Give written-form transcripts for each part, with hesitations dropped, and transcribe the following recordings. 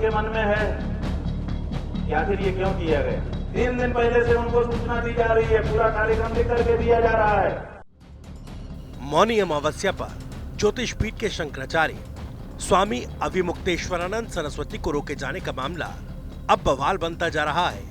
सबके मन में है कि आखिर ये क्यों किया गया। 3 दिन पहले से उनको सूचना दी जा रही है, पूरा कार्यक्रम लिख करके दिया जा रहा है। मौनी अमावस्या पर ज्योतिष पीठ के शंकराचार्य स्वामी अविमुक्तेश्वरानंद सरस्वती को रोके जाने का मामला अब बवाल बनता जा रहा है।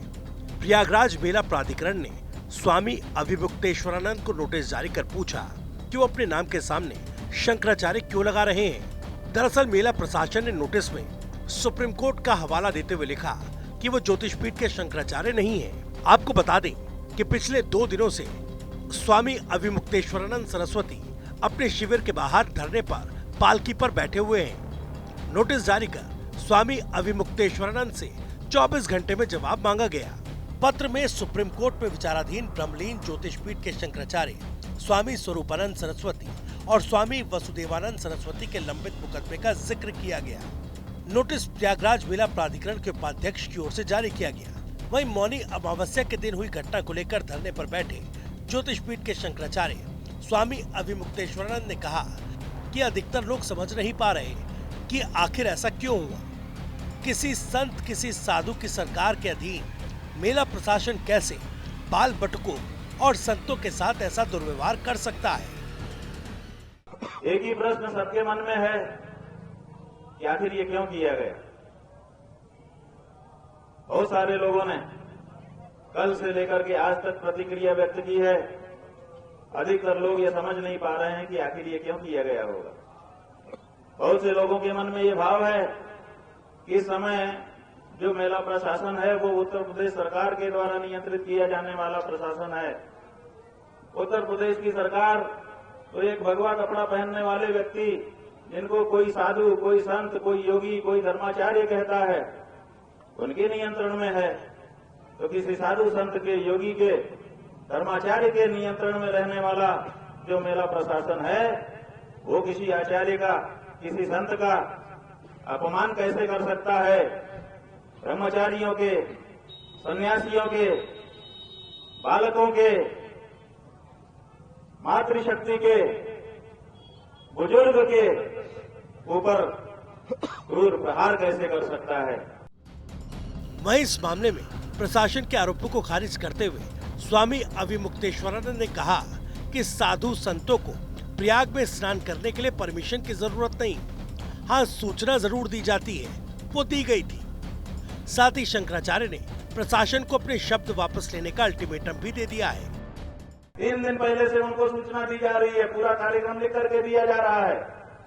प्रयागराज मेला प्राधिकरण ने स्वामी अविमुक्तेश्वरानंद को नोटिस जारी कर पूछा कि वो अपने नाम के सामने शंकराचार्य क्यों लगा रहे हैं। दरअसल मेला प्रशासन ने नोटिस में सुप्रीम कोर्ट का हवाला देते हुए लिखा कि वो ज्योतिष पीठ के शंकराचार्य नहीं हैं। आपको बता दें कि पिछले 2 दिनों से स्वामी अविमुक्तेश्वरानंद सरस्वती अपने शिविर के बाहर धरने पर पालकी पर बैठे हुए हैं। नोटिस जारी कर स्वामी अविमुक्तेश्वरानंद से 24 घंटे में जवाब मांगा गया। पत्र में सुप्रीम कोर्ट में विचाराधीन ब्रह्मलीन ज्योतिष पीठ के शंकराचार्य स्वामी स्वरूपानंद सरस्वती और स्वामी वसुदेवानंद सरस्वती के लंबित मुकदमे का जिक्र किया गया। नोटिस प्रयागराज मेला प्राधिकरण के उपाध्यक्ष की ओर से जारी किया गया। वहीं मौनी अमावस्या के दिन हुई घटना को लेकर धरने पर बैठे ज्योतिष पीठ के शंकराचार्य स्वामी अविमुक्तेश्वरानंद ने कहा कि अधिकतर लोग समझ नहीं पा रहे कि आखिर ऐसा क्यों हुआ। किसी संत किसी साधु की सरकार के अधीन मेला प्रशासन कैसे बाल बटकों और संतों के साथ ऐसा दुर्व्यवहार कर सकता है। एक ही प्रश्न सबके मन में है कि आखिर ये क्यों किया गया। बहुत सारे लोगों ने कल से लेकर के आज तक प्रतिक्रिया व्यक्त की है। अधिकतर लोग ये समझ नहीं पा रहे हैं कि आखिर ये क्यों किया गया होगा। बहुत से लोगों के मन में ये भाव है कि इस समय जो मेला प्रशासन है वो उत्तर प्रदेश सरकार के द्वारा नियंत्रित किया जाने वाला प्रशासन है। उत्तर प्रदेश की सरकार तो एक भगवा कपड़ा पहनने वाले व्यक्ति जिनको कोई साधु, कोई संत, कोई योगी, कोई धर्माचार्य कहता है, उनके नियंत्रण में है। तो किसी साधु संत के, योगी के, धर्माचार्य के नियंत्रण में रहने वाला जो मेला प्रशासन है वो किसी आचार्य का, किसी संत का अपमान कैसे कर सकता है। ब्रह्मचारियों के, सन्यासियों के, बालकों के, मातृशक्ति के, बुजुर्ग के ऊपर क्रूर प्रहार कैसे कर सकता है। वहीं इस मामले में प्रशासन के आरोपों को खारिज करते हुए स्वामी अविमुक्तेश्वरानंद ने कहा कि साधु संतों को प्रयाग में स्नान करने के लिए परमिशन की जरूरत नहीं। हाँ, सूचना जरूर दी जाती है, वो दी गई थी। साथ ही शंकराचार्य ने प्रशासन को अपने शब्द वापस लेने का अल्टीमेटम भी दे दिया है। 3 दिन पहले से उनको सूचना दी जा रही है, पूरा कार्यक्रम लिख करके दिया जा रहा है।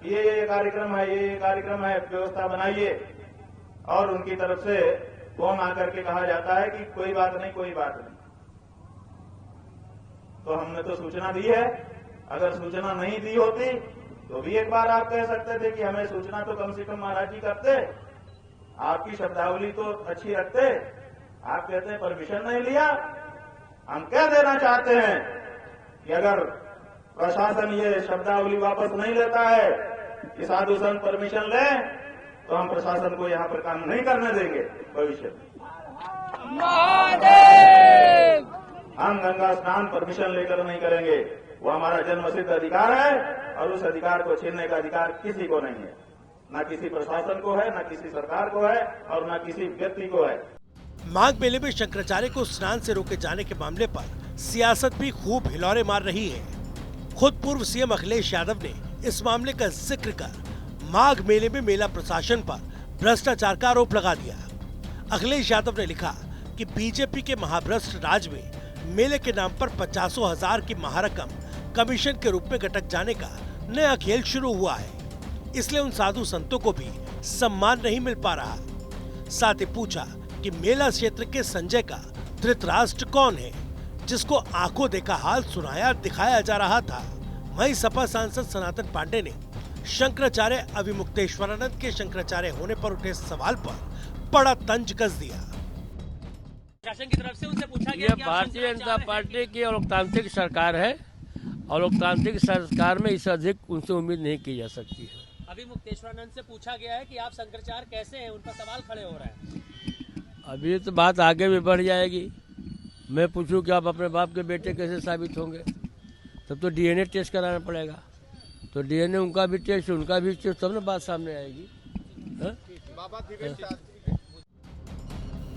ये कार्यक्रम है, ये कार्यक्रम है, व्यवस्था बनाइए। और उनकी तरफ से फोन आकर के कहा जाता है कि कोई बात नहीं, कोई बात नहीं। तो हमने तो सूचना दी है। अगर सूचना नहीं दी होती तो भी एक बार आप कह सकते थे कि हमें सूचना तो कम से कम महाराज जी करते, आपकी शब्दावली तो अच्छी रखते। आप कहते हैं परमिशन नहीं लिया। हम कह देना चाहते हैं कि अगर प्रशासन ये शब्दावली वापस नहीं लेता है कि साधु संत परमिशन ले, तो हम प्रशासन को यहाँ पर काम नहीं करने देंगे भविष्य में। हम गंगा स्नान परमिशन लेकर नहीं करेंगे। वो हमारा जन्मसिद्ध अधिकार है और उस अधिकार को छीनने का अधिकार किसी को नहीं है। न किसी प्रशासन को है, न किसी सरकार को है और न किसी व्यक्ति को है। माघ मेले में शंकराचार्य को स्नान से रोके जाने के मामले पर सियासत भी खूब हिलौरे मार रही है। खुद पूर्व सीएम अखिलेश यादव ने इस मामले का जिक्र कर माघ मेले में मेला प्रशासन पर भ्रष्टाचार का आरोप लगा दिया। अखिलेश यादव ने लिखा कि बीजेपी के महाभ्रष्ट राज में मेले के नाम पर 50,000 की महारकम कमीशन के रूप में गटक जाने का नया खेल शुरू हुआ है। इसलिए उन साधु संतों को भी सम्मान नहीं मिल पा रहा। साथ ही पूछा कि मेला क्षेत्र के संजय का धृतराष्ट्र कौन है, जिसको आंखों देखा हाल सुनाया दिखाया जा रहा था। वहीं सपा सांसद सनातन पांडे ने शंकराचार्य अविमुक्तेश्वरानंद के शंकराचार्य होने पर उठे सवाल पर बड़ा तंज कस दिया। शासन की तरफ से उनसे पूछा गया ये भारतीय जनता पार्टी की लोकतांत्रिक सरकार है और लोकतांत्रिक सरकार में इससे अधिक उनसे उम्मीद नहीं की जा सकती है। अविमुक्तेश्वरानंद से पूछा गया है कि आप शंकराचार्य कैसे हैं, उन पर सवाल खड़े हो रहे हैं। अभी तो बात आगे भी बढ़ जाएगी। मैं पूछूं कि आप अपने बाप के बेटे कैसे साबित होंगे, तब तो डीएनए टेस्ट कराना पड़ेगा। तो डीएनए उनका भी टेस्ट, उनका भी टेस्ट, तब ना बात सामने आएगी।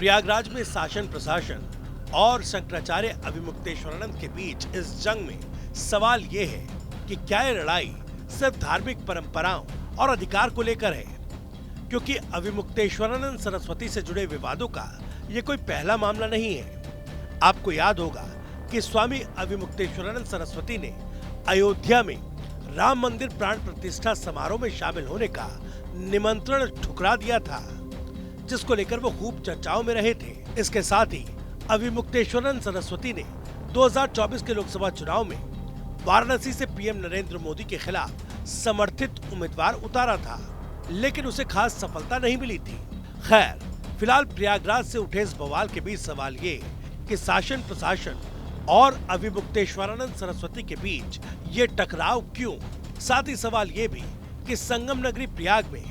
प्रयागराज में शासन प्रशासन और शंकराचार्य अविमुक्तेश्वरानंद के बीच इस जंग में सवाल ये है कि क्या ये लड़ाई सिर्फ धार्मिक परंपराओं और अधिकार को लेकर है, क्योंकि अविमुक्तेश्वरानंद सरस्वती से जुड़े विवादों का ये कोई पहला मामला नहीं है। आपको याद होगा कि स्वामी अविमुक्तेश्वरानंद सरस्वती ने अयोध्या में राम मंदिर प्राण प्रतिष्ठा समारोह में शामिल होने का निमंत्रण ठुकरा दिया था, जिसको लेकर वो खूब चर्चाओं में रहे थे। इसके साथ ही अविमुक्तेश्वरानंद सरस्वती ने 2024 के लोकसभा चुनाव में वाराणसी से पीएम नरेंद्र मोदी के खिलाफ समर्थित उम्मीदवार उतारा था, लेकिन उसे खास सफलता नहीं मिली थी। खैर, फिलहाल प्रयागराज से उठे इस बवाल के बीच सवाल ये कि शासन प्रशासन और अविमुक्तेश्वरानंद सरस्वती के बीच ये टकराव क्यों? साथ ही सवाल ये भी कि संगम नगरी प्रयाग में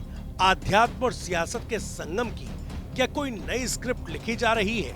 आध्यात्म और सियासत के संगम की क्या कोई नई स्क्रिप्ट लिखी जा रही है?